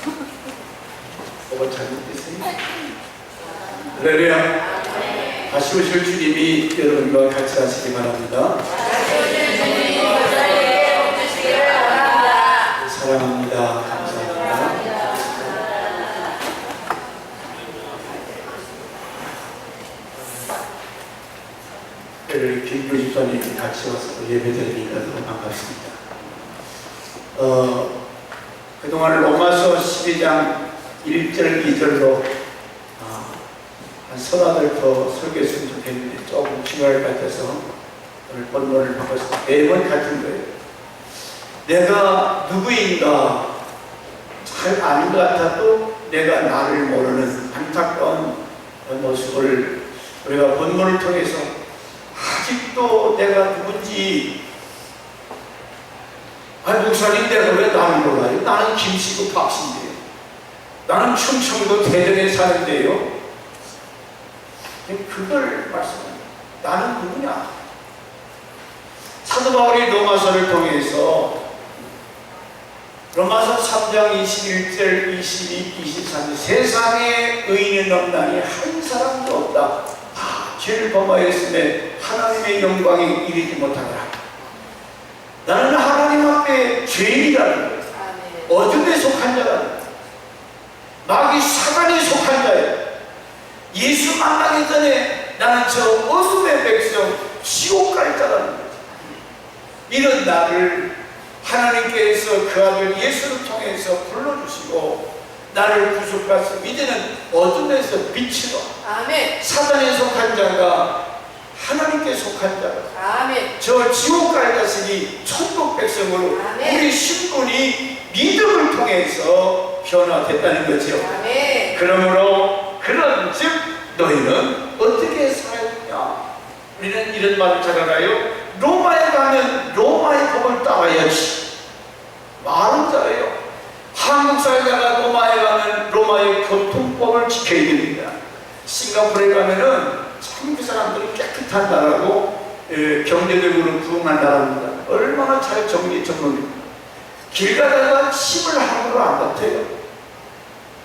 뭐가 잘못됐어요? 할렐루야. 다시 오실 주님이 여러분과 같이 하시기 바랍니다. 사랑합니다. 감사합니다. 김구 집사님이 같이 와서 예배드리니까 너무 반갑습니다. 그동안 로마서 12장 1절, 2절로 한 서라들 더 설교했으면 좋겠는데 조금 필요할 것 같아서 오늘 본문을 바꿨습니다. 매번 같은 거예요. 내가 누구인가 잘 아는 것 같아도 내가 나를 모르는 안타까운 모습을 우리가 본문을 통해서 아직도 내가 누군지 목사님 내가 왜 나를 몰라요? 나는 김씨고 박씨인데요. 나는 충청도 대전에 사는데요. 그걸 말씀합니다. 나는 누구냐? 사도 바울이 로마서를 통해서 로마서 3장 21절, 22, 23절 세상에 의인은 없나니 한 사람도 없다. 다 죄를 범하였음에 하나님의 영광에 이르지 못하더라. 나는 하나님 앞에 죄인이라는 거예요. 어둠에 속한 자라는 거예요. 마귀 사단에 속한 자예요. 예수 만나기 전에 나는 저 어둠의 백성 지옥 갈 자라는 거예요. 이런 나를 하나님께서 그 아들 예수를 통해서 불러주시고 나를 구속하시고 이제는 어둠에서 빛으로 사단에 속한 자가 하나님께 속한 자가 저 지옥 갈 자식이 천국 백성으로 우리 신분이 믿음을 통해서 변화됐다는 거죠. 그러므로 그런즉 너희는 어떻게 살아야 되냐? 우리는 이런 말을 잘 알아요. 로마에 가면 로마의 법을 따라야지. 말은 잘해요. 한국 살다가 로마에 가면 로마의 교통법을 지켜야 됩니다. 싱가포르에 가면은 참 그 사람들이 깨끗한 나라고 경제적으로 부흥한 나라입니다. 얼마나 잘 정리정돈입니다. 길 가다가 침을 함부로 안 뱉어요.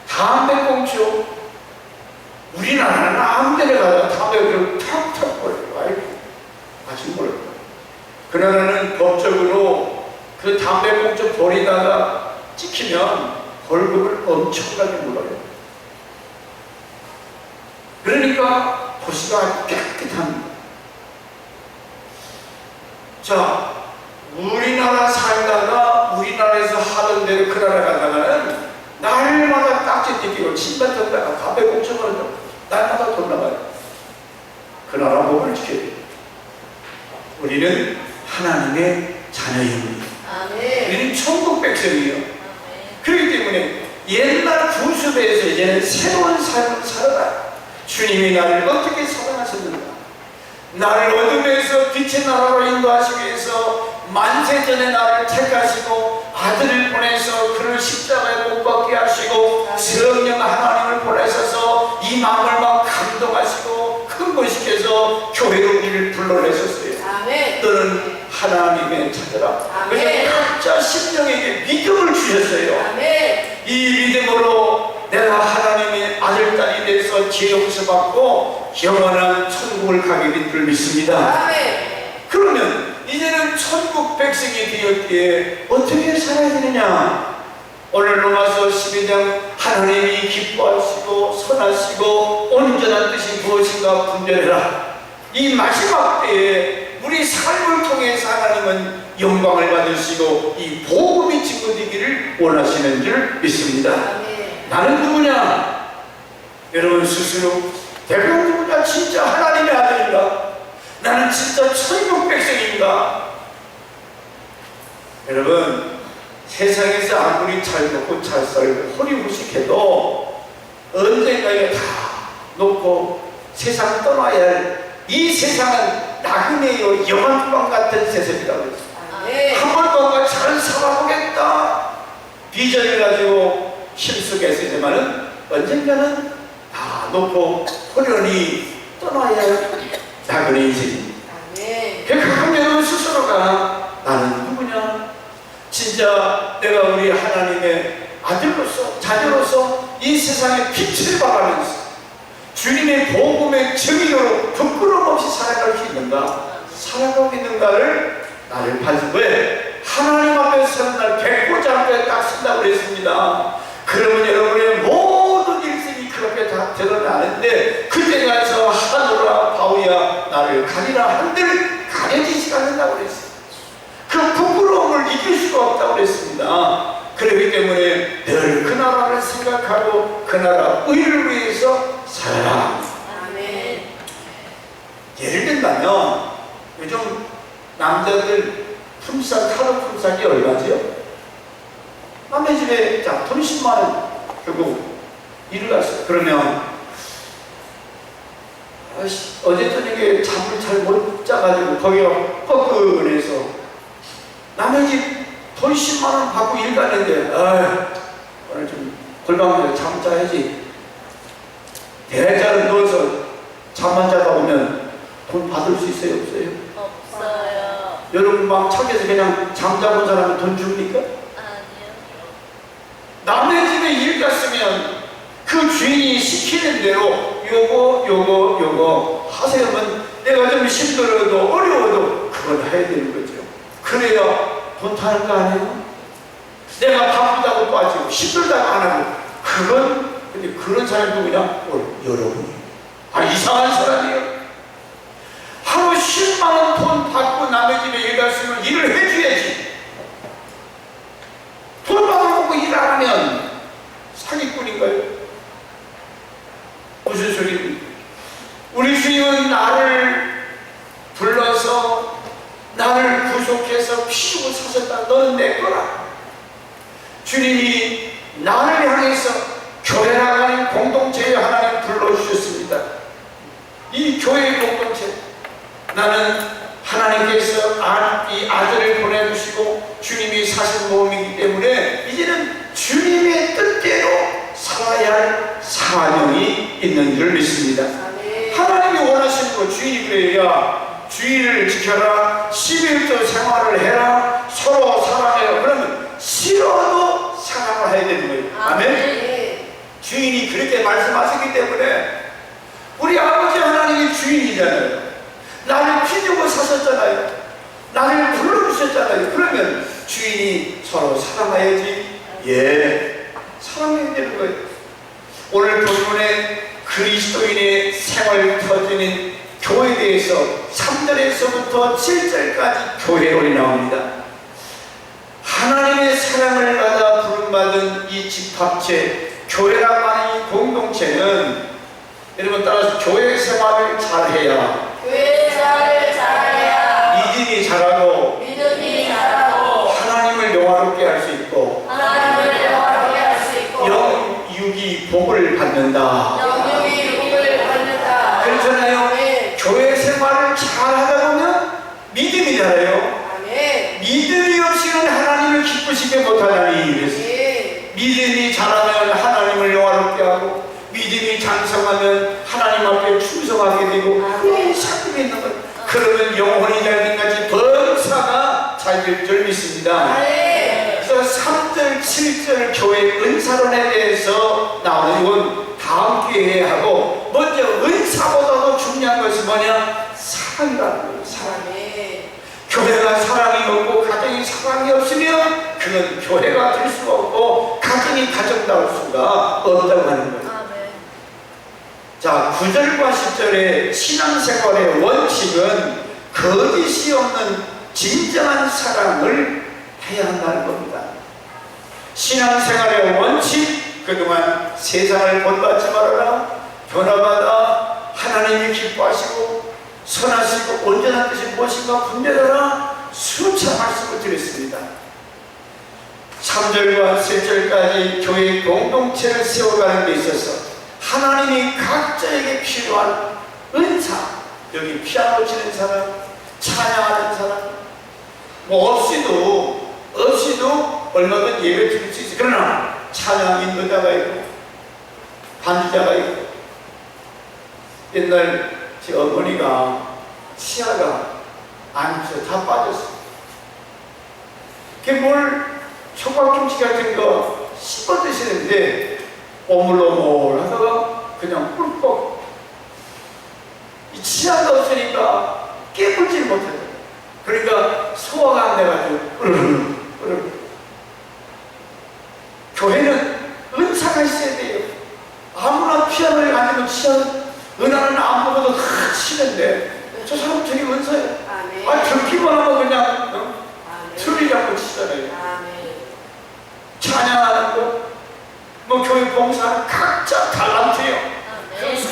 담배꽁초. 우리나라는 아무 데나 가다가 담배를 탁탁 버려요. 아이고, 아직 모르겠다. 그 나라는 법적으로 그 담배꽁초 버리다가 찍히면 벌금을 엄청나게 물어요. 그러니까 도시가 아주 깨끗합니다. 자, 우리나라 살다가 우리나라에서 하던 대로 그 나라 가다가는 날마다 딱지 뜯기고 침뱉 뜯다가 담배꽁초 버린다고 날마다 돈 나가요. 그 나라 법을 지켜야 돼요. 우리는 하나님의 자녀입니다. 우리는 천국 백성이에요. 그렇기 때문에 옛날 구습에서 이제는 새로운 삶을 살아가요. 주님이 나를 어떻게 사랑하셨는가? 나를 어둠에서 빛의 나라로 인도하시기 위해서 만세 전에 나를 택하시고 아들을 보내서 그를 십자가에 못 박게 하시고 성령 하나님을 보내셔서 이 마음을 막 감동하시고 흥분시켜서 교회로 우리를 불러내셨어요. 너는 하나님의 자녀라. 그래서 각자 심령에게 믿음을 주셨어요. 이 믿음으로 내가 하나님의 아들, 딸이 돼서 죄 용서받고 영원한 천국을 가게 된 줄 믿습니다. 그러면 이제는 천국 백성이 되었기에 어떻게 살아야 되느냐? 오늘 로마서 12장 하나님이 기뻐하시고 선하시고 온전한 뜻이 무엇인가 분별해라. 이 마지막 때에 우리 삶을 통해서 하나님은 영광을 받으시고 이 복음이 증거되기를 원하시는 줄 믿습니다. 나는 누구냐? 여러분 스스로 내가 누구냐? 진짜 하나님의 아들인가? 나는 진짜 천국 백성인가? 여러분 세상에서 아무리 잘 먹고 잘 살고 호리호식해도 언젠가에 다 놓고 세상 떠나야 할 이 세상은 나그네요 영화주방 같은 세상이라고 했어요. 한 번 더 잘 살아보겠다 비전을 가지고 힘쓰겠으지만은 언젠가는 다 놓고 호련히 떠나야 할 나그네 인생입니다. 그러니까 여러분 스스로가 나는 누구냐? 진짜 내가 우리 하나님의 아들로서 자녀로서 이 세상에 빛을 발하면서 주님의 복음의 증인으로 부끄러움 없이 살아갈 수 있는가, 살아가고 있는가를 나를 반성해. 하나님 앞에 서는 날 백보자 앞에 딱 쓴다고 그랬습니다. 그러면 여러분의 모든 일생이 그 앞에 다 드러나는데, 그때 가서 하늘아 바위야 나를 가리라 한들 가려지지가 않는다고 그랬어요. 그 부끄러움을 이길 수가 없다고 그랬습니다. 그렇기 때문에 늘 그 나라를 생각하고 그 나라 의를 위해서 살아라. 아멘. 예를 들면 요즘 남자들 품삯, 하루 품삯이 얼마지요? 남의 집에 자, 돈 10만원 결국 일을 갔어요. 그러면 어제 저녁에 잠을 잘 못 자가지고 거기가 뻐근해서 남의 집 돈 10만원 받고 일 갔는데 오늘 좀 골방에서 잠 자야지. 대자를 넣어서 잠만 자다 오면 돈 받을 수 있어요? 없어요? 없어요. 여러분 막 차에서 그냥 잠자본 사람은 돈 줍니까? 아니요. 남의 집에 일 갔으면 그 주인이 시키는 대로 요거 하세요면 내가 좀 힘들어도 어려워도 그걸 해야 되는 거죠. 그래야 돈 타는 거 아니에요? 내가 바쁘다고 빠지고 힘들다고 안 하고, 그건 근데 그런 사람이 누구냐? 여러분이. 이상한 사람이에요. 하루 10만원 돈 받고 남의 집에 일 갔으면 일을 해줘야지. 돈 받아먹고 일 안 하면 사기꾼인가요? 무슨 소리입니까? 우리 주님은 나를 불러서 나를 구속해서 피 주고 사셨다. 너는 내 거라. 주님이 나를 향해서 교회라고 하는 공동체에 하나님 불러주셨습니다. 이 교회의 공동체, 나는 하나님께서 이 아들을 보내주시고 주님이 사신 몸이기 때문에 이제는 주님의 뜻대로 살아야 할 사명이 있는 줄 믿습니다. 하나님이 원하시는 거, 주인이 그래야 주의를 지켜라, 11조 생활을 해라, 서로 사랑해라. 그러면 싫어도 사랑을 해야 되는 거예요. 아멘. 주인이 그렇게 말씀하셨기 때문에 우리 아버지 하나님이 주인이잖아요. 나를 피 주고 사셨잖아요. 나를 불러주셨잖아요. 그러면 주인이 서로 사랑해야지. 사랑해야 되는 거예요. 오늘 본문에 그리스도인의 생활 터지는 교회에 대해서 3절에서부터 7절까지 교회론이 나옵니다. 하나님의 사랑을 받아 부름받은 이 집합체, 교회라고 하는 이 공동체는 여러분 따라서 교회 생활을 잘해야, 교회 생활을 잘해야 믿음이 잘하고 하나님을 영화롭게 할 수 있고 영육이 복을 받는다. 그렇잖아요. 교회 생활을 잘 하다 보면 믿음이 자라요. 믿음이 없이는 하나님을 기쁘시게 못하다니. 그래서 믿음이 자라면 하나님을 영화롭게 하고, 믿음이 장성하면 하나님 앞에 충성하게 되고, 그런 사건이 있는 거예요. 그러면 영혼이 잘 때까지 범사가 잘 될 줄 믿습니다. 그래서 3절, 7절 교회 은사론에 대해서 나오는 이건 다음 기회에 하고, 먼저 은사보다도 중요한 것이 뭐냐? 사랑이라는 거예요. 사랑. 교회가 사랑이 없고 가정이 사랑이 없으면 그건 교회가 될 수가 없고 가정이 가정다울 수가 없다고 하는 거예요. 자, 9절과 10절의 신앙생활의 원칙은 거짓이 없는 진정한 사랑을 해야 한다는 겁니다. 신앙생활의 원칙, 그동안 세상을 본받지 말아라, 변화받아 하나님이 기뻐하시고 선하시고 온전한 뜻이 무엇인가 분별하라, 수차 말씀을 드렸습니다. 3절과 7절까지 교회 공동체를 세워가는 데 있어서 하나님이 각자에게 필요한 은사, 여기 피아노 치는 사람, 찬양하는 사람, 없이도 얼마든 예배 드릴 수 있어요. 그러나 찬양 인도자가 있고 반주자가 있고, 옛날 제 어머니가 치아가 안에서 다 빠졌어요. 그게 뭘 초밥김치 같은 거 씹어 드시는데 오물오물 하다가 그냥 꿀꺽 이 치아가 없으니까 깨물질 못해요. 그러니까 소화가 안 돼가지고 으르르. 교회는 은사가 있어야 돼요. 아무나 피아노를 가지고 은하는 아무것도 다 치는데 저 사람 되게 은사예요. 아멘. 아, 듣기만 하면 그냥 아멘. 틀이 잡고 치잖아요. 아멘. 찬양하는 거, 뭐 교회 봉사는 각자 달란트예요. 아멘. 그래서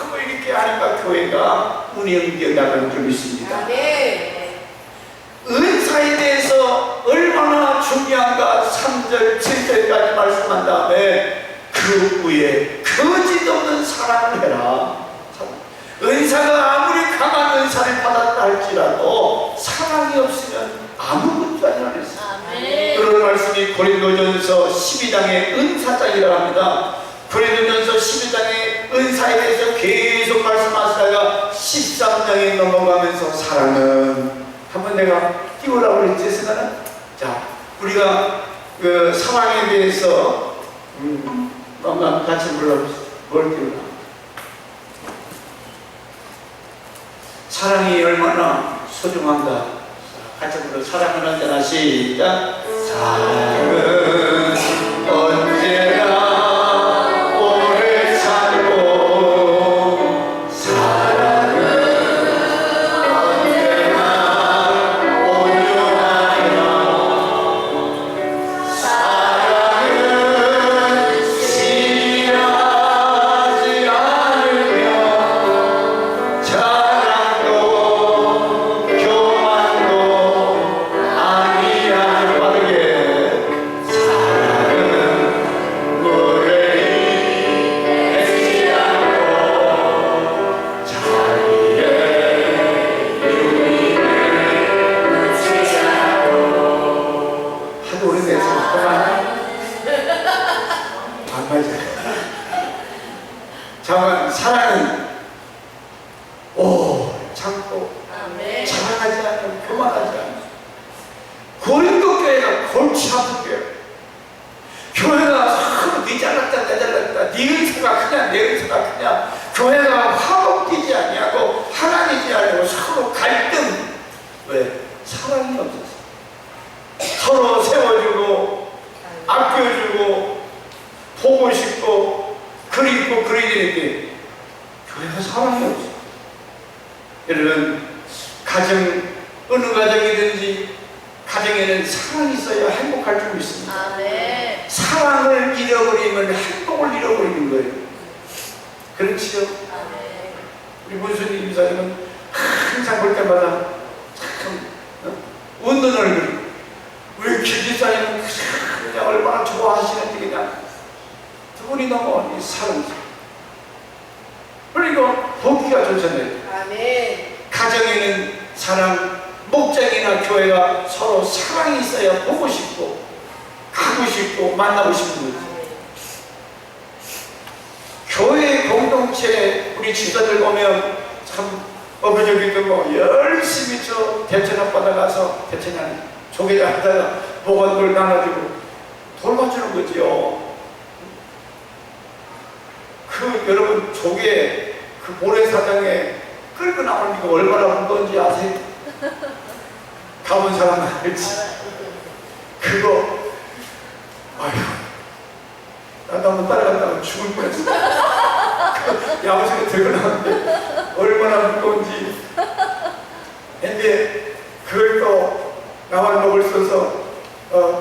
뭐 이렇게 하니까 교회가 운영되어 나가는 줄 믿습니다. 아멘. 은사에 대해서 얼마나 중요한가 3절, 7절까지 말씀한 다음에 그 후에 거짓 없는 사랑을 해라. 은사가 아무리 강한 은사를 받았다 할지라도 사랑이 없으면 아무것도 아니라 그랬어요. 아멘. 그런 말씀이 고린도전서 12장의 은사장이라고 합니다. 고린도전서 12장의 은사에 대해서 계속 말씀하시다가 13장에 넘어가면서 사랑은 한번 내가 띄우라고 그랬지 생각은? 자, 우리가 그 사랑에 대해서 한번 같이 불러봅시다. 뭘 띄우나? 사랑이 얼마나 소중한가? 같이 불러. 사랑을 언제나 시작. 사랑은 언제나 오래 살고 사랑은 언제나 온유하여 사랑은 시기하지 않으며 자랑도 교만도 아니하는 바르게 사랑은 무례히 애쓰지 않고 자기의 유익을 놓치지 않고 하도 오래돼서 그만 안 맞아요. 잠깐 사랑은 참고 아멘. 자랑하지 않고 교만하지 않고 고린도 교회가 골치 아픈 교회. 교회가 서로 네 잘났다 내 잘났다 네 의사가 크냐 내 의사가 크냐 교회가 화목되지 아니하고 하나님이지 아니고 서로 갈등. 왜? 사랑이 없었어. 서로 세워주고 아껴주고 보고 싶고 그리고 그리는데 교회가 사랑이 없어. 여러분, 가정 어느 가정이든지 가정에는 사랑이 있어야 행복할 줄 믿습니다. 아멘. 사랑을 잃어버리면 행복을 잃어버리는 거예요. 그렇지요? 아멘. 우리 문수님 이사님은 항상 볼 때마다 참 웃는 얼굴. 우리 김지사님은 그냥 얼마나 좋아하시는지 그냥 두 분이 너무 사랑스러워. 그리고 보기가 좋잖아요. 아멘. 가정에는 사랑, 목장이나 교회가 서로 사랑이 있어야 보고 싶고 가고 싶고 만나고 싶은 거지. 교회 공동체 우리 집사들 보면 참 어부적이도 뭐 열심히 저 대천 앞바다 가서 대천에 조개장 하다가 목원돌 나눠주고 돌봐주는 거지요. 그 여러분 조개 그 모래사장에 끌고 나오는 게 얼마나 무거운지 아세요? 가본 사람은 알지. 그거 아휴 나도 한번 따라갔다가 죽을 뻔했어. 그 야무지게 들고 나왔는데 얼마나 무거운지. 근데 그걸 또 나만 먹을 수 없어서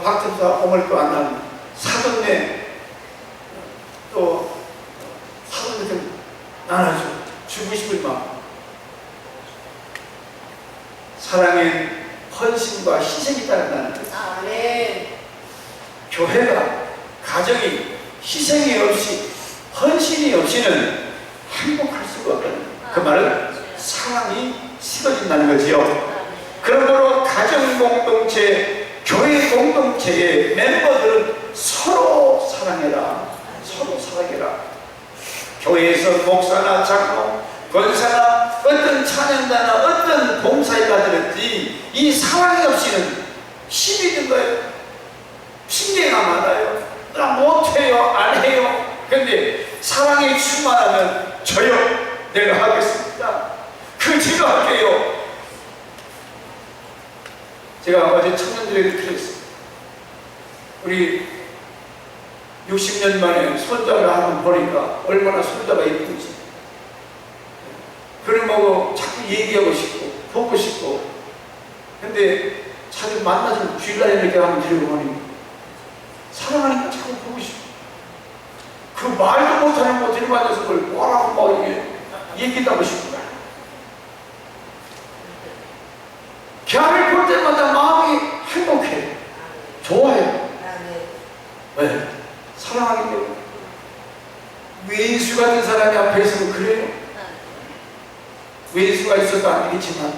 박집사 어머니 또 안 나는 사돈네 또 사돈네 좀 나눠줘. 주고 싶은 마음. 사랑엔 헌신과 희생이 따른다는 거예요. 아멘. 교회가 가정이 희생이 없이 헌신이 없이는 행복할 수가 없다는 거예요. 그 말은 사랑이 식어진다는 거지요. 그러므로 가정 공동체, 교회 공동체의 멤버들은 서로 사랑해라. 서로 사랑해라. 교회에서 목사나 장로, 권사나 어떤 찬양가나 어떤 봉사에 가들었지 이 사랑이 없이는 힘이 든 거예요. 핑계가 많아요. 나 못해요, 안 해요. 근데 사랑이 충만하면 저요, 내가 하겠습니다. 제가 할게요. 제가 어제 청년들에게 그랬어요. 우리 60년 만에 손자를 한번 보니까 얼마나 손자가 예쁜지. 그러면 자꾸 얘기하고 싶고 보고 싶고. 근데 자주 만나서 주일날에 이렇게 한번 데리고 보니 사랑하니까 자꾸 보고 싶어. 그 말도 못하는 거 데리고 앉아서 그걸 뭐라고 막 얘기하고 싶은 거야. 걔를 볼 때마다 마음이 행복해. 좋아요. 왜? 사랑하기 때문에. 외수 같은 사람이 앞에 있으면 그래요. 외수가 있어도 안 되겠지만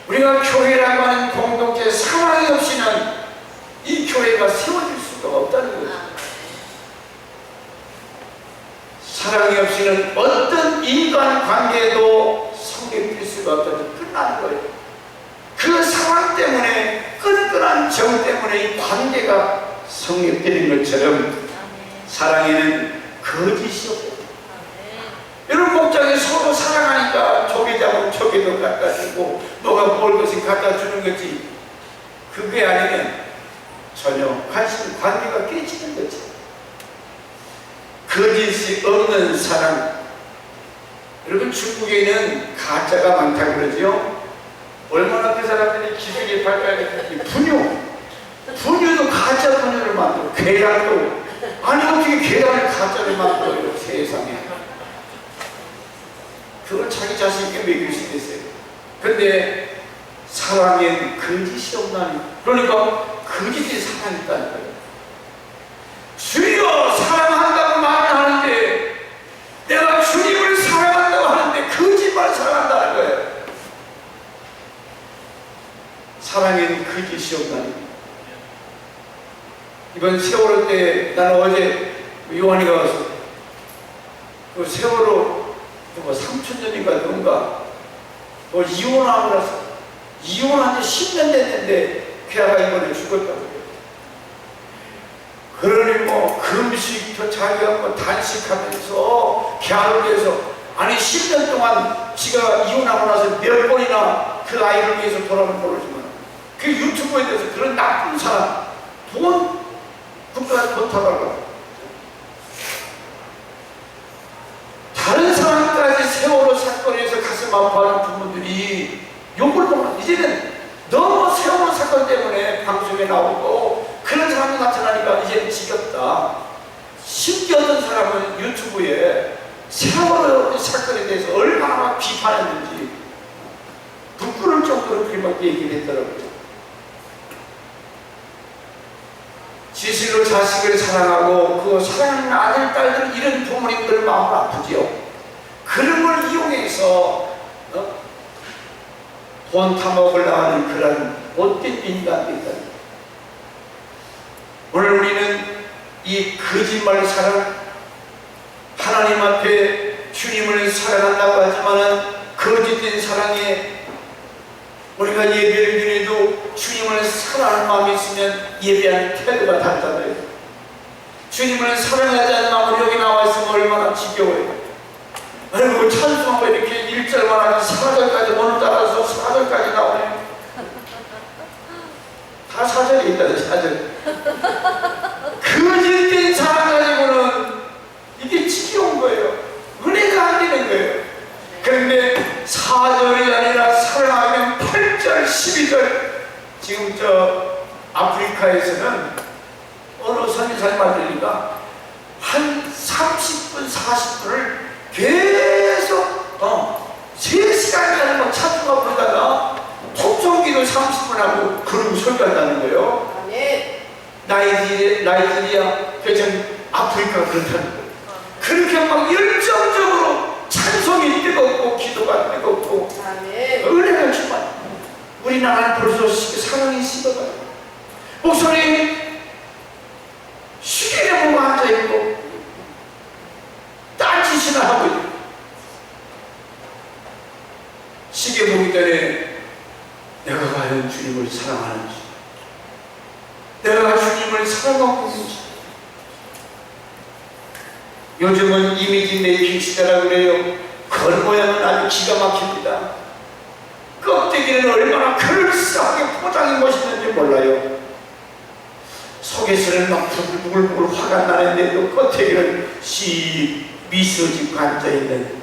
우리가 교회라고 하는 공동체 사랑이 없이는 이 교회가 세워질 수가 없다는 거죠. 사랑이 없이는 어떤 인간 관계도 성립될 수가 없다는 끝나는 거예요. 그 사랑 때문에 끈끈한 정 때문에 이 관계가 성립되는 것처럼 사랑에는 거짓이 없다. 이런 목장에 서로 사랑하니까 저기 잡으면 저기도 갖다 주고 너가 먹을 것을 갖다 주는 거지. 그게 아니면 전혀 관계가 깨지는 거지. 거짓이 없는 사랑. 여러분 중국에는 가짜가 많다고 그러죠. 얼마나 그 사람들이 기술이 발달했는지. 분유도 가짜 분유를 만들어. 계란도 아니 어떻게 계란을 가짜를 만들어요 세상에. 그걸 자기 자신에게 먹일 수 있어요. 근데 사랑엔 거짓이 없나니. 그러니까 거짓이 사랑이 있다는 거예요. 주여 사랑한다고 말을 하는데 내가 주님을 사랑한다고 하는데 거짓말 사랑한다는 거예요. 사랑엔 거짓이 없나니. 이번 세월호 때 나는 어제 요한이가 와서 그 세월호 3,000년인가 뭔가 이혼하고 나서 이혼한 지 10년 됐는데 걔가 이번에 죽었다고. 그러니 금식부터 자기가 단식하면서 걔를 위해서 아니 10년 동안 지가 이혼하고 나서 몇 번이나 그 아이를 위해서 돌아온 모르지만 그 유튜브에 대해서 그런 나쁜 사람 국가에서 돈 타가고 다른 사람까지 세월호 사건에서 가슴 아파하는 부모들이 욕을 먹는. 이제는 너무 세월호 사건 때문에 방송에 나오고 그런 사람이 나타나니까 이제는 지겹다. 심지어 어떤 사람은 유튜브에 세월호 사건에 대해서 얼마나 비판했는지 부끄러울 정도로 그렇게 막 얘기를 했더라고요. 진실로 자식을 사랑하고 그 사랑하는 아들, 딸들 이런 부모님들 마음은 아프지요. 그런 걸 이용해서 돈 타먹으려고 하는 그런 못된 인간들이 있다. 오늘 우리는 이 거짓말 사랑, 하나님 앞에 주님을 사랑한다고 하지만은 거짓된 사랑에 우리가 예배를 드려도 주님을 사랑하는 마음이 있으면 예배하는 태도가 달라져요. 주님을 사랑하지 않는 마음으로 여기 나와 있으면 얼마나 지겨워요. 아이고 찬송하고 이렇게 1절만 하지 4절까지 오늘따라서 4절까지 나오네요. 다 4절이 있다. 4절. 거짓된 사랑 가지고는 이게 지겨운 거예요. 은혜가 안 되는 거예요. 그런데 4절이 아니라 사랑하면 8절, 12절. 지금 아프리카에서는 어느 선교사님 아들이가 한 30분, 40분을 계속 3시간이나 찬송가 부르다가 통성기도 30분 하고 그러고 설교한다는 거예요. 나이지리아, 전 아프리카 그렇다는 거예요. 그렇게 막 열정적으로 찬송이 뜨겁고 기도가 뜨겁고 은혜가 주만. 우리나라는 벌써 사랑이 식어가요. 목소리 시계를 보고 앉아있고 딴짓이나 하고 있고 시계 보기 전에 내가 과연 주님을 사랑하는지, 내가 주님을 사랑하고 있는지, 요즘은 이미지 메이킹 시대라고 그래요. 겉 모양은 아주 기가 막힙니다. 껍데기는 얼마나 그럴싸하게 포장이 멋있는지 몰라요. 속에서는 막 부글부글 화가 나는데도 겉에는 씨 미소짓고 앉아있는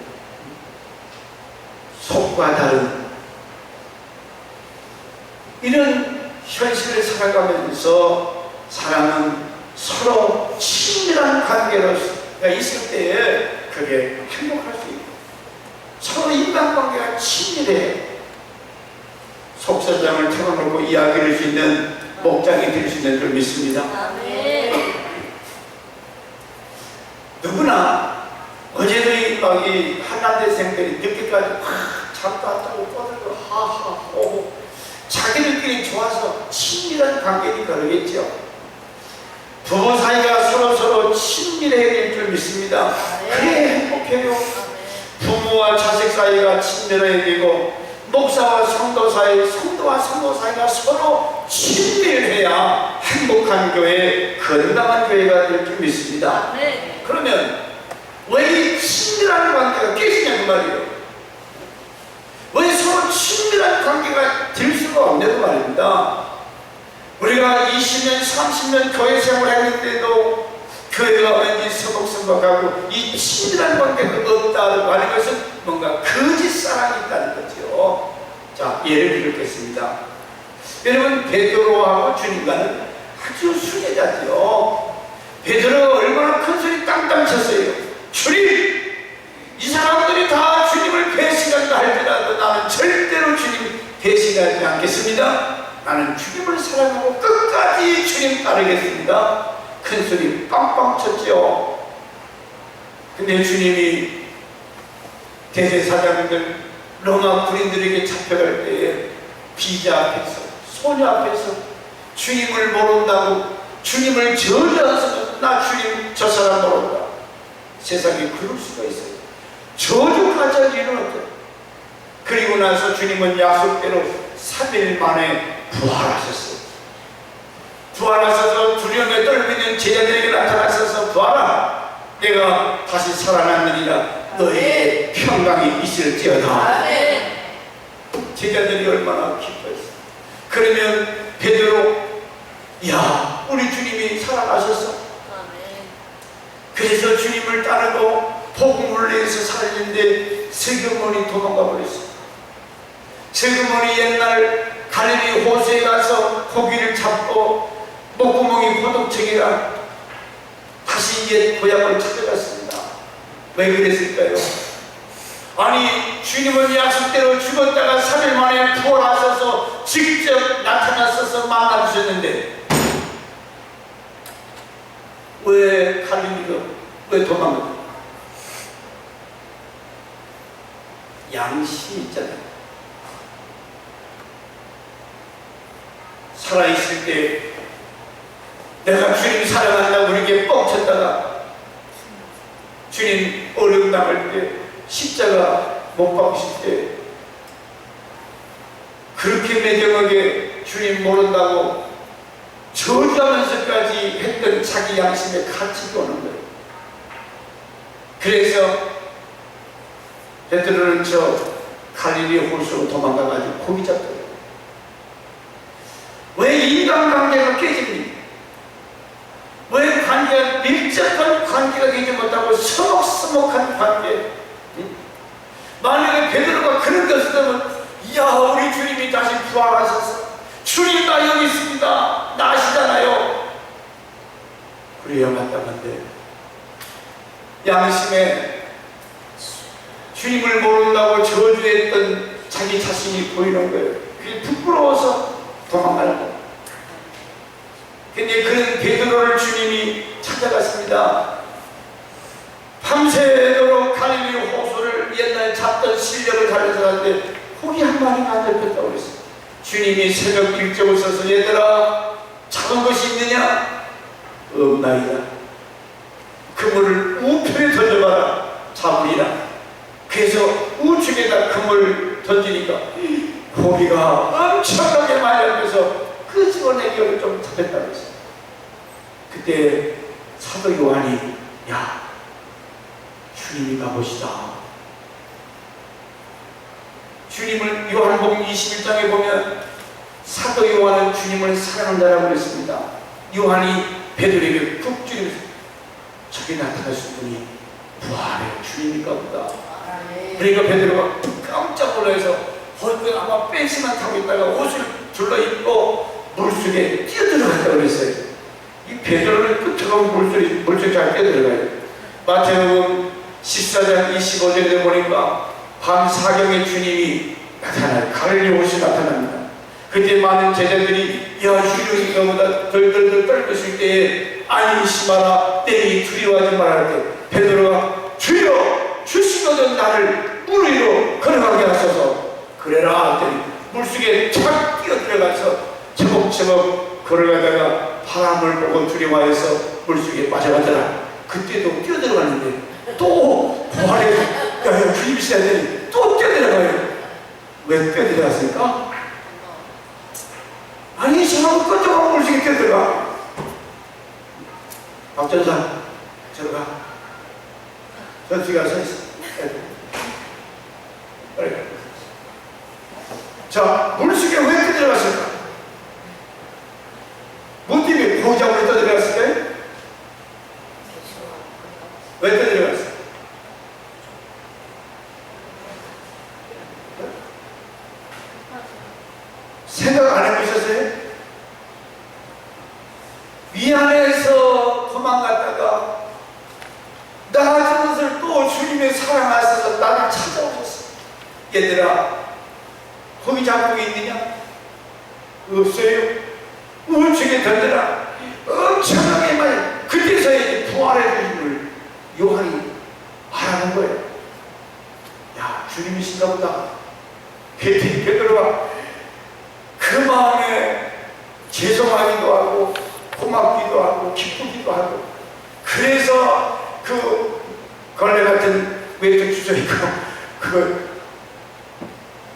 속과 다른 이런 현실을 살아가면서 사람은 서로 친밀한 관계가 있을 때에 그게 행복할 수 있고 서로 인간관계가 친밀해 속사장을 틀어놓고 이야기를 할 수 있는 목장이 될 수 있는 줄 믿습니다. 아멘. 누구나 어제도 이 한남대생들이 늦게까지 잠도 안 자고 떠들고 하하 호호 자기들끼리 좋아서 친밀한 관계니 그러겠죠. 부부 사이가 서로 친밀해야 될 줄 믿습니다. 그래 행복해요. 부모와 자식 사이가 친밀해야 되고 목사와 성도 사이, 성도와 성도 사이가 서로 친밀해야 행복한 교회, 건강한 교회가 될 줄 믿습니다. 아멘. 그러면 왜 이 친밀한 관계가 깨지냐 그 말이에요. 왜 서로 친밀한 관계가 될 수가 없냐고 말입니다. 우리가 20년, 30년 교회 생활했는데도 교회가 왠지 서먹서먹하고 이 친밀한 관계가 없다고 하는 것은 뭔가 거짓 사랑이 있다는 거죠. 자, 예를 들겠습니다. 여러분, 베드로하고 주님과는 아주 순애자죠. 베드로가 얼마나 큰 소리 땅땅 쳤어요. 주님! 이 사람들이 다 주님을 배신한다 할지라도 나는 절대로 주님 배신하지 않겠습니다. 나는 주님을 사랑하고 끝까지 주님 따르겠습니다. 큰 소리 빵빵 쳤죠. 근데 주님이 대제사장들 로마 군인들에게 잡혀갈 때에 비자 앞에서 소녀 앞에서 주님을 모른다고 주님을 저주하면서 나 주님 저 사람 모른다. 세상에 그럴 수가 있어요. 저주까지 할 일은 없죠. 그리고 나서 주님은 약속대로 3일 만에 부활하셨어요. 부활하셔서 두려움에 떨고 있는 제자들에게 나타나셔서 부활아 내가 다시 살아났느니라 너희의 평강이 있을지어다. 제자들이 얼마나 기뻐했어요. 그러면 베드로 야 우리 주님이 살아나셨어. 그래서 주님을 따르고 복음을 내서 살았는데 세금원이 도망가 버렸어요. 세금원이 옛날 갈릴리 호수에 가서 고기를 잡고 목구멍이 포도청이라 다시 옛 고향을 찾아갔습니다. 왜 그랬을까요? 아니 주님은 약속대로 죽었다가 3일 만에 부활하셔서 직접 나타나셔서 만나주셨는데 왜 갈릴리가 왜 도망갔어요? 양심이 있잖아요. 살아있을 때 내가 주님 사랑한다고 우리에게 뻥쳤다가 주님 어려움 당할 때 십자가 못 박으실 때 그렇게 매정하게 주님 모른다고 저주하면서까지 했던 자기 양심에 갇히고 오는 거예요. 그래서 베드로는 저 갈릴리 호수로 도망가가지고 고기 잡더라고요. 왜 인간관계가 깨집니까? 왜 관계가 밀접한 관계가 되지 못하고 서먹서먹한 관계? 만약에 베드로가 그런 것을 하면 이야 우리 주님이 다시 부활하셔서 주님 나 여기 있습니다. 나 아시잖아요. 그래야 마땅한데 양심에 주님을 모른다고 저주했던 자기 자신이 보이는 거예요. 그게 부끄러워서 도망가는 거예요. 근데 그런 베드로를 주님이 찾아갔습니다. 밤새도록 갈릴리 호수를 옛날 잡던 실력을 살려서 갔는데 고기 한 마리가 안 잡혔다고 그랬어요. 주님이 새벽 일찍 오셔서 얘들아 잡은 것이 있느냐? 없나이다. 그물을 우편에 던져봐라. 잡으리라. 그래서 우측에다 그물을 던지니까 고기가 엄청나게 많이 잡혀서 그 집어내기를 좀 잡혔다고 했어요. 그때 사도 요한이 야 주님이 가보시다. 주님을 요한복음 21장에 보면 사도 요한은 주님을 사랑한다라고 그랬습니다. 요한이 베드로에게 푹 찌르면서 저기 나타나신 분이 부활의 주님인가 보다. 그러니까 베드로가 깜짝 놀라서 거기 아마 벤치만 타고 있다가 옷을 둘러 입고 물속에 뛰어들어갔다고 그랬어요. 이 베드로는 끝에가면 물속에 잘 뛰어들어가요. 마태복음 14장 25절에 보니까 밤 사경에 주님이 나타나요. 갈릴리 옷이 나타납니다. 그때 많은 제자들이 야 유령이 너보다 덜덜덜 떨고 있을 때에 안심하라 내이 두려워하지 말할 때 베드로가 주여 주시거든 나를 물 위로 걸어가게 하소서 그래라 했더니 물속에 착 뛰어들어가서 처벅처벅 걸어가다가 바람을 보고 두려워해서 물속에 빠져가더라. 그때도 뛰어들어갔는데 또 부활에 야 주님 있어야 되니 또 뛰어들어가요. 왜 뛰어들어갔을까? 아니 저하고 끄떡하고 물속에 뛰어들어가. 박전사 저가 저쪽에 가서 있어. 자 물속에 왜 뛰어들어갔을까? 뭐 때문에 고장으로 뛰어들어갔을 때? 왜 뛰어들어갔어? 생각 안 해보셨어요? 미안해서 도망갔다가 나아진 것을 또 주님의 사랑하셔서 나를 찾아오셨어. 얘들아 거기 잡고 있느냐? 없어요. 우측에 던져라. 엄청나게 많이 그때서야 이제 부활의 주님을 요한이 말하는 거예요. 야 주님이신가 보다. 베드로가 그 마음에 죄송하기도 하고 고맙기도 하고 기쁘기도 하고 그래서 그 걸레 같은 외투 주저리고 그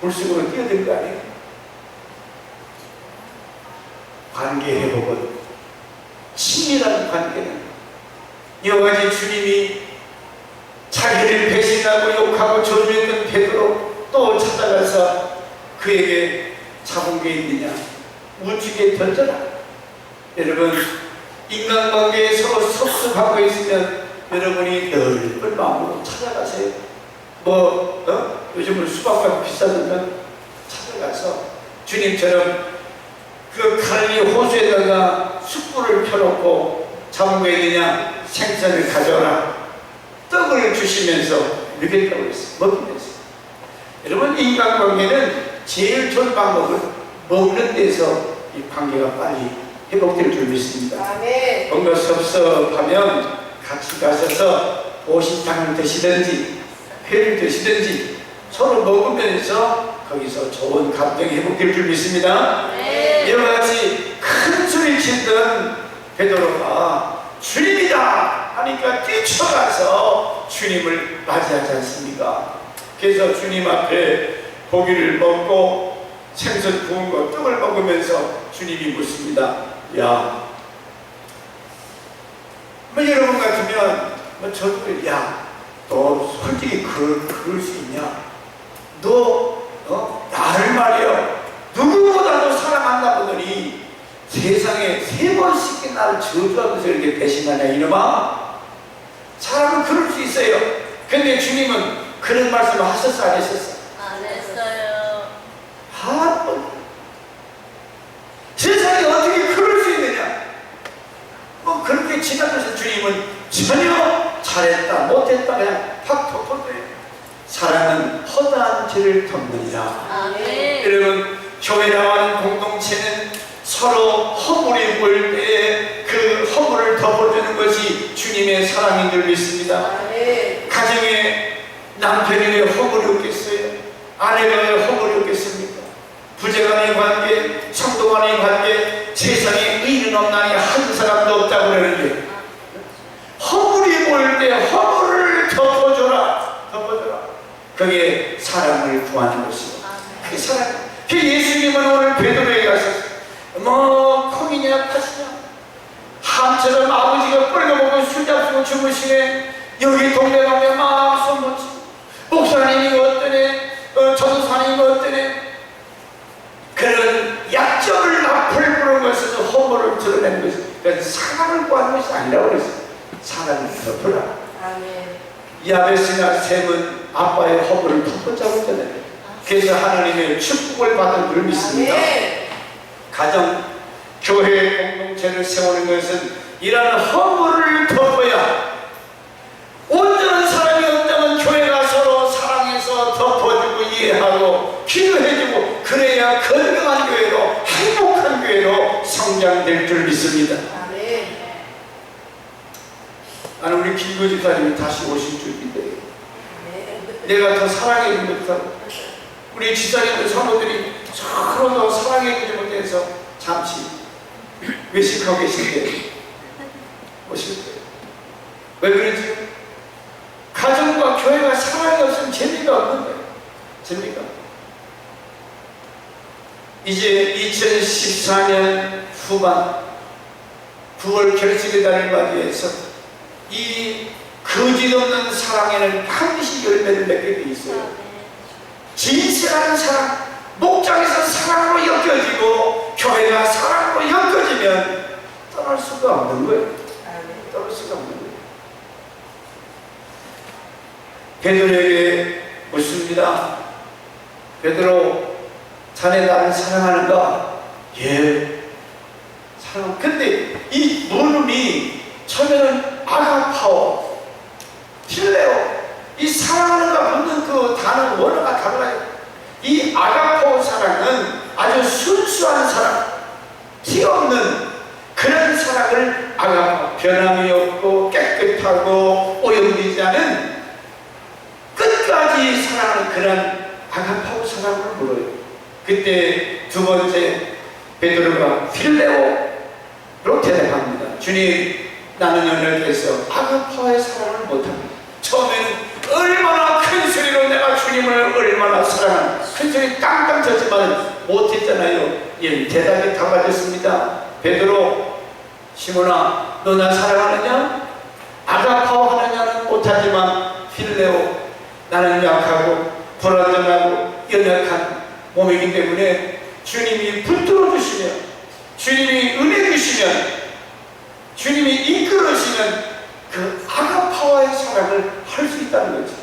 물속으로 뛰어든 거 아니에요? 관계 회복은 친밀한 관계는 여기까지 주님이 자기를 배신하고 욕하고 저주했던 베드로 또 찾아가서 그에게 잡은 게 있느냐? 우측에 던져라. 여러분 인간관계에 서로 섭섭하고 있으면 여러분이 넓은 마음으로 찾아가세요. 요즘은 수박값 비싸지만 찾아가서 주님처럼 그 갈릴리 호수에다가 숯불을 펴놓고 잡은 게 있느냐? 생선을 가져라. 떡을 주시면서 먹였다고 했어요. 먹이면서. 여러분 인간관계는 제일 좋은 방법은 먹는 데서 이 관계가 빨리 회복될 줄 믿습니다. 뭔가 섭섭하면 같이 가셔서 보신탕을 드시든지 회를 드시든지 서로 먹으면서 거기서 좋은 감정이 회복될 줄 믿습니다. 이와 같이 큰 소리 치던 베드로가 주님이다 하니까 뛰쳐가서 주님을 맞이하지 않습니까? 그래서 주님 앞에 고기를 먹고 생선 구운 거 떡을 먹으면서 주님이 묻습니다. 야, 여러분 같으면 저도 너 솔직히 그럴 수 있냐? 너 나를 말이야 누구보다도 사랑한다 보더니 세상에 3번씩 나를 저주하면서 이렇게 배신하냐 이놈아? 사람은 그럴 수 있어요. 근데 주님은 그런 말씀을 하셨어 안 하셨어? 안 했어요. 세상에 어떻게 그럴 수 있느냐? 그렇게 지나면서 주님은 전혀 잘했다 못했다 그냥 팍 덮어줘요. 사랑은 허다한 죄를 덮느니라. 여러분 교회 나와는 공동체는 서로 허물이 보일 때에 그 허물을 덮어주는 것이 주님의 사랑인 줄 믿습니다. 가정에 남편이 왜 허물이 없겠어요? 아내가 왜 허물이 없겠습니까? 부재간의 관계, 성도 간의 관계, 세상에 의인 없나니 한 사람도 없다고 그러는데 허물이 보일 때 허물을 덮어줘라. 그게 사랑을 구하는 것이고 그게 사랑. 그 예수님은 오늘 베드로에게 가서 콩이냐 팥이냐 함처럼 아버지가 뻘거먹고 술 잡수고 주무시네 여기 동네 가면 막 소문치 목사님이 어떠네, 전도사님이 어떠네, 그런 약점을 앞을 부는 것은 허물을 드러낸 것이, 그러니까 사랑을 구하는 것이 아니라고 그랬어요. 사랑을 덮으라. 아멘. 야베스나 셈은 아빠의 허물을 덮었다고 했잖아요. 그래서 하나님의 축복을 받은 줄 믿습니다. 가정, 교회 공동체를 세우는 것은 이러한 허물을 덮어야, 온전한 사람이 없다면 교회가 서로 사랑해서 덮어주고 이해하고 기도해주고, 그래야 건강한 교회로, 행복한 교회로 성장될 줄 믿습니다. 나는 우리 김구 집사님이 다시 오실 줄 믿어요. 내가 더 사랑해 주지 못하고, 우리 집사님들 사모들이 서로 더 사랑해 주지 못해서 잠시 외식하고 계신데 오실 거예요. 왜 그러지? 가정과 교회가 사랑이 없으면 재미가 없는 거예요. 재미가. 이제 2014년 후반 9월 결식의 달을 맞이해서 이 거짓없는 사랑에는 반드시 열매를 맺게 돼 있어요. 진실한 사랑, 목장에서 사랑으로 엮여지고 교회가 사랑으로 엮여지면 떠날 수가 없는 거예요. 떠날 수가 없는 거예요. 베드로에게 묻습니다. 베드로, 자네 나를 사랑하는가? 예, 사랑. 근데 이 물음이 처음에는 아가파오, 필레오, 이 사랑하는가 묻는 그 단어 원어가 달라요. 이 아가파오 사랑은 아주 순수한 사랑, 티 없는 그런 사랑을 아가파오, 변함이 없고 깨끗하고 오염되지 않은 끝까지 사랑하는 그런 아가파오 사랑을 물어요. 그때 두 번째 베드로가 필레오로 대답합니다. 주님, 나는 연락해서 아가파오의 사랑을 못합니다. 처음에는 얼마나 큰 소리로 내가 주님을 얼마나 사랑하는, 큰 소리 깡깡 쳤지만 못했잖아요. 예, 대답이 달라졌습니다. 베드로, 시몬아, 너 나 사랑하느냐? 아가파오 하느냐는 못하지만 필레오, 나는 약하고 불완전하고 연약한 몸이기 때문에 주님이 붙들어 주시면, 주님이 은혜 주시면, 주님이 이끌으시면 그 아가파와의 사랑을 할 수 있다는 거죠.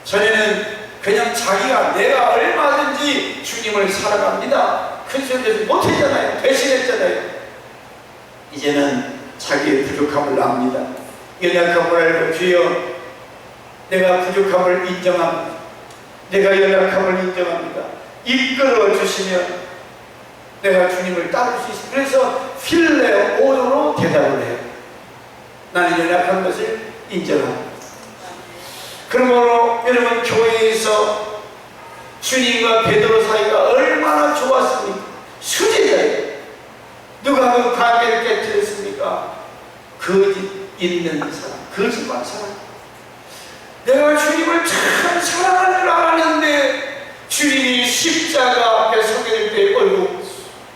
전에는 그냥 자기가 내가 얼마든지 주님을 사랑합니다, 큰 소리 내지 못했잖아요. 배신했잖아요. 이제는 자기의 부족함을 압니다. 연약함을 알고, 주여 내가 부족함을 인정합니다. 내가 연약함을 인정합니다. 이끌어 주시면 내가 주님을 따를 수 있습니다. 그래서 필레오로 대답을 해요. 나는 연약한 것을 인정합니다. 그러므로 여러분, 교회에서 주님과 베드로 사이가 얼마나 좋았습니까? 수제자예요. 누가 그 관계를 깨뜨렸습니까? 거짓 있는 사람, 거짓말 사람. 내가 주님을 참 사랑하는 줄 알았는데 주님이 십자가 앞에 서게 될 때 얼굴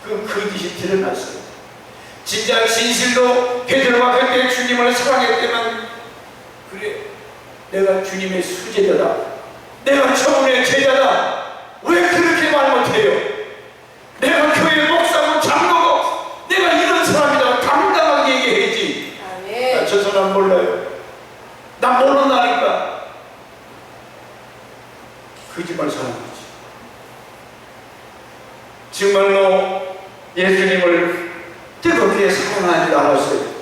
그 거짓이 드러났어요. 진짜 진실로 베드로가 그때 주님을 사랑했다면, 그래, 내가 주님의 수제자다, 내가 저분의 제자다, 왜 그렇게 말 못해요? 내가 교회 목사고 장로고 내가 이런 사람이다 당당하게 얘기해야지. 저 사람 몰라요, 나 모른다니까. 거짓말 사는 거지. 정말로 예수님을 뜨겁게 사랑하지 않았어요.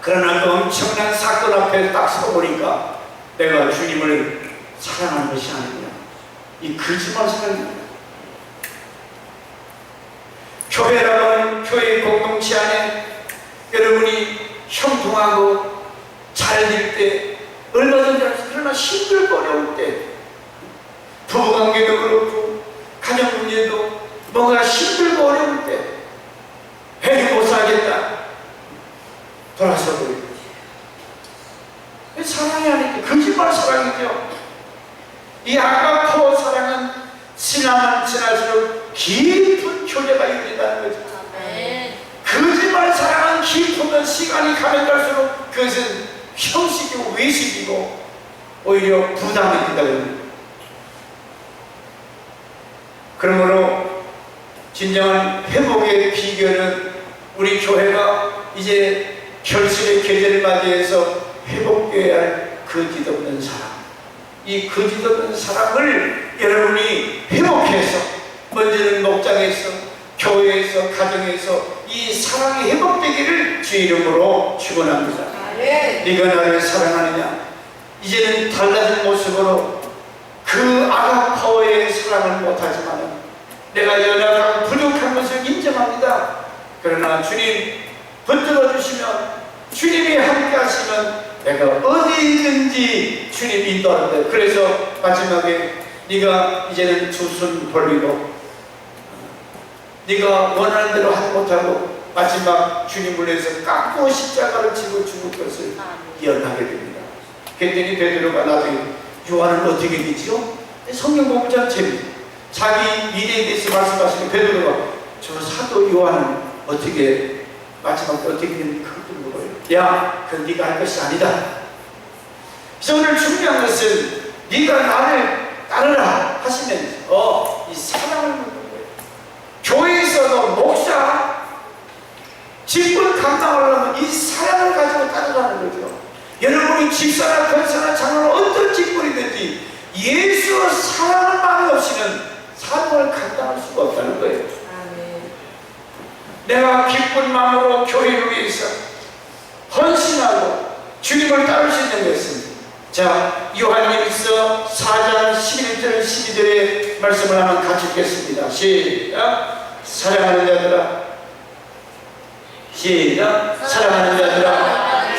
그러나 그 엄청난 사건 앞에 딱 서보니까 내가 주님을 사랑하는 것이 아니냐, 이 거짓말 사랑입니다. 교회라고 하는 교회 공동체 안에 여러분이 형통하고 잘 될 때 얼마든지 할 수 있어요. 그러나 힘들고 어려울 때, 부부관계도 그렇고 가정 문제도 뭔가 힘들고 어려울 때, 해도 못 살겠다, 돌아서 버리고. 사랑이 아니죠. 거짓말 사랑이죠. 이 아가파오 사랑은 지나면 지날수록 깊은 교제가 이루어진다는 거죠. 거짓말 사랑은 깊으면 시간이 가면 갈수록 그것은 형식이고 외식이고 오히려 부담이 된다고. 그러므로 진정한 회복의 비결은 우리 교회가 이제 결실의 계절을 맞이해서 회복되어야 할 거짓없는 사람, 이 거짓없는 사람을 여러분이 회복해서 먼저는 목장에서, 교회에서, 가정에서 이 사랑이 회복되기를 주의 이름으로 축원합니다. 네가 나를 사랑하느냐? 이제는 달라진 모습으로 그 아가파워의 사랑을 못하지만 내가 연약하고 부족한 것을 인정합니다. 그러나 주님 붙들어 주시면, 주님이 함께 하시면 내가 어디든지 주님 인도하는데, 그래서 마지막에 네가 이제는 두 손 벌리고 네가 원하는 대로 하지 못하고 마지막 주님을 위해서 깎고 십자가를 지고 죽을 것을 기억하게 됩니다. 그랬더니 베드로가 나중에 요한은 어떻게 되지요? 성경 보면 참 재밌어요. 자기 미래에 대해서 말씀하시는 베드로가 저 사도 요한은 어떻게 마지막에 어떻게 되는지 그것도 물어요. 야, 그건 네가 할 것이 아니다. 그래서 오늘 중요한 것은 네가 나를 따르라 하시면서 이 사랑을 묻는 거예요. 교회에서도 목사 직분 감당하려면 이 사랑을 가지고 따르라는 거죠. 여러분이 집사나 권사나 장로나 어떤 직분이든지 예수의 사랑을 마음이 없이는 사명을 감당할 수가 없다는 거예요. 내가 기쁜 마음으로 교회를 위해서 헌신하고 주님을 따를 수 있는 것은, 자, 요한일서 4장 11절 12절의 말씀을 한번 같이 읽겠습니다. 시작. 사랑하는 자들아, 시작. 사랑하는 자들아,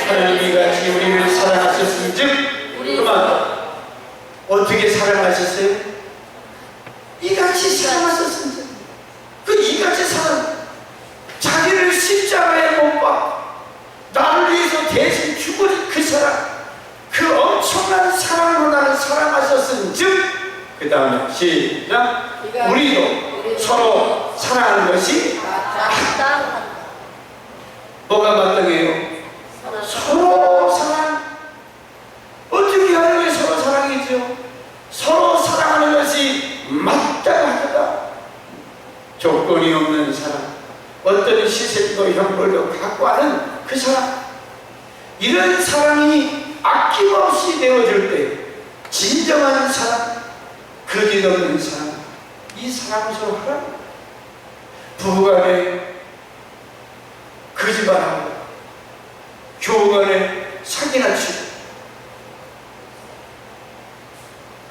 하나님이 같이 우리를 사랑하셨은즉, 그만 어떻게 사랑하셨어요? 이같이 사랑하셨은즉, 그 이같이 사랑, 자기를 십자가에 못 박 나를 위해서 대신 죽어진 그 사랑, 그 엄청난 사랑으로 나를 사랑하셨은즉, 그 다음에 시작. 우리도 서로 사랑하는 것이 마땅하다. 뭐가 마땅해요? 서로 사랑. 어떻게 하는 게 서로 사랑이죠? 서로 사랑하는 것이 마땅하다. 조건이 없는 사랑, 어떤 시설도 형벌도 갖고 하는 그 사랑, 이런 사랑이 아낌없이 되어질 때 진정한 사랑, 거짓 없는 사랑, 이 사랑을 서로 하라. 부부간에 거짓말하고 교우간에 사기나 치고,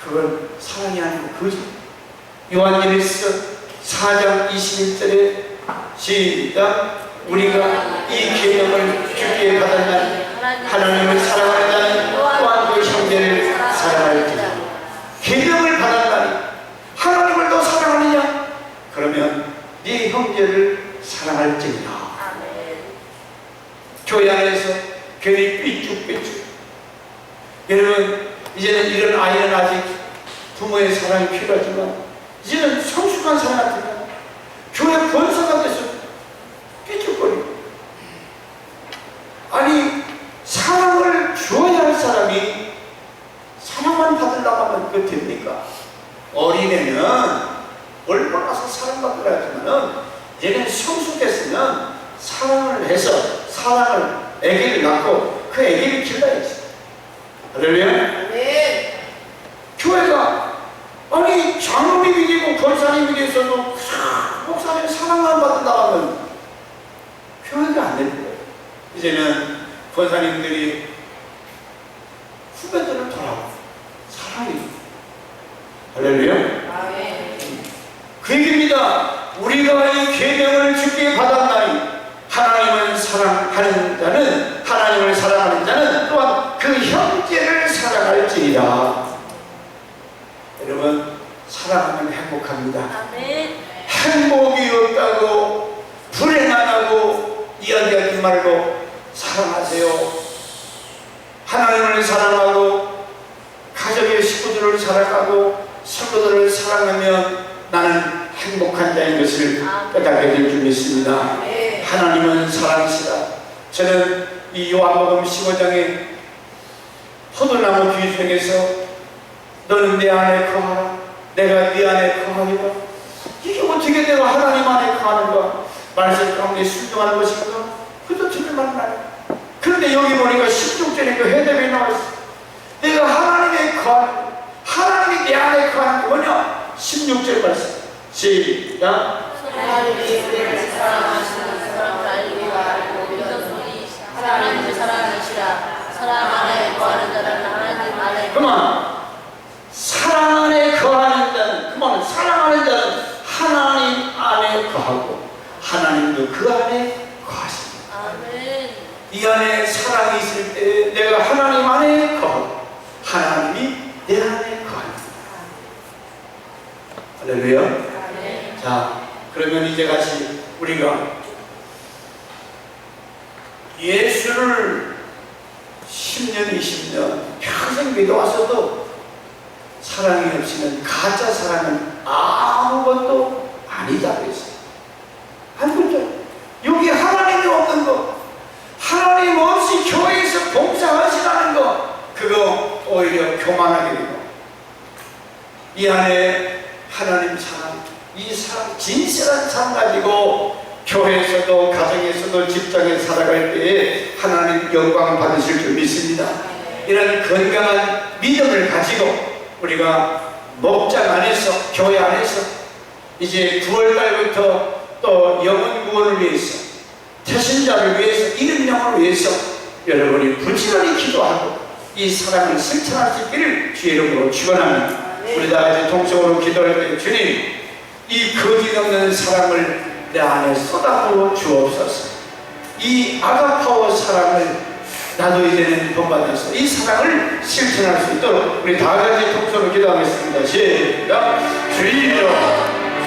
그건 사랑이 아니고 거짓. 요한일서 4장 21절에 시작. 우리가 이 계명을 주께 받았나니 하나님을 사랑하는 자는 또한 그 형제를 사랑할지라. 계명을 받았나니 하나님을 더 사랑하느냐? 그러면 네 형제를 사랑할지니라. 교회 안에서 괜히 삐죽삐죽. 여러분, 이제는 이런 아이는 아직 부모의 사랑이 필요하지만 이제는 성숙한 사람한테는 교회 권사가 돼서 삐죽거리고, 아니 사랑을 주어야 할 사람이 사랑만 받으려고 하면 그거 됩니까? 어린애는 얼마나서 사랑받으려 하지만은 얘는 성숙했으면 사랑을 해서 사랑을 애기를 낳고 그 애기를 길러야지. 할렐루야. 교회가 아니 장로님이 되고 권사님이 돼서도 목사님 사랑만 받으려고 하면 교회가 안 되는 거예요. 이제는 권사님들이 후배들을 돌아보고 사랑이. 할렐루야. 그 얘기입니다. 우리가 이 계명을 주께 받았나니 하나님을 사랑하는 자는, 하나님을 사랑하는 자는 또한 그 형제를 사랑할지니라. 여러분, 사랑하면 행복합니다. 행복이 없다고 불행 안 하고 이야기하지 말고 사랑하세요. 하나님을 사랑하고 가족의 식구들을 사랑하고 성도들을 사랑하면 나는 행복한 자인 것을 깨닫게 될 줄 믿습니다. 하나님은 사랑이시다. 저는 이 요한복음 15장에 포도나무 뒤중에서 너는 내 안에 거하라, 내가 네 안에 거하리라. 이게 어떻게 내가 하나님 안에 거하는가? 말씀 가운데 순종하는 것인가? 그것도 틀릴만 나요. 그런데 여기 보니까 16절에 그 해답이 나와있어. 내가 하나님의 거하는, 하나님이 내 안에 거하는 게 뭐냐? 16절 말씀 시작. 하나님을 사랑하시는 사람을 알고 믿었으니 하나님을 사랑하시라. 사랑 안에 거하는 자는 하나님 안에 그만 사랑 안에 거하는 자는, 그만 사랑하는 자는 하나님 안에 거하고 하나님도 그 안에 거하십니다. 아멘. 이 안에 사랑이 있을 때 내가 하나님 안에 거하고 하나님이 내 안에 거합니다. 할렐루야. 아멘. 자, 그러면 이제 같이 우리가 예수를 10년, 20년 평생 믿어왔어도 사랑이 없이는 가짜 사랑은 아무것도 아니다 그랬어요. 아무것도. 여기 하나님이 없는 거, 하나님 없이 교회에서 봉사하시라는 거, 그거 오히려 교만하게 되고, 이 안에 하나님 사랑, 이 사랑, 진실한 사랑 가지고 교회에서도 가정에서도 직장에 살아갈 때에 하나님 영광 받으실 줄 믿습니다. 이런 건강한 믿음을 가지고 우리가 목장 안에서, 교회 안에서 이제 9월달부터 또 영혼 구원을 위해서, 태신자를 위해서, 이름 영혼을 위해서 여러분이 부지런히 기도하고 이 사랑을 실천할 수 있기를 주의 이름으로 축원합니다. 우리 다 이제 동성으로 기도할 때 주님, 이 거짓 없는 사랑을 내 안에 쏟아부어 주옵소서. 이 아가파워 사랑을 나도 이제는 본받아서 이 사랑을 실천할 수 있도록 우리 다 같이 동성으로 기도하겠습니다. 시작. 주님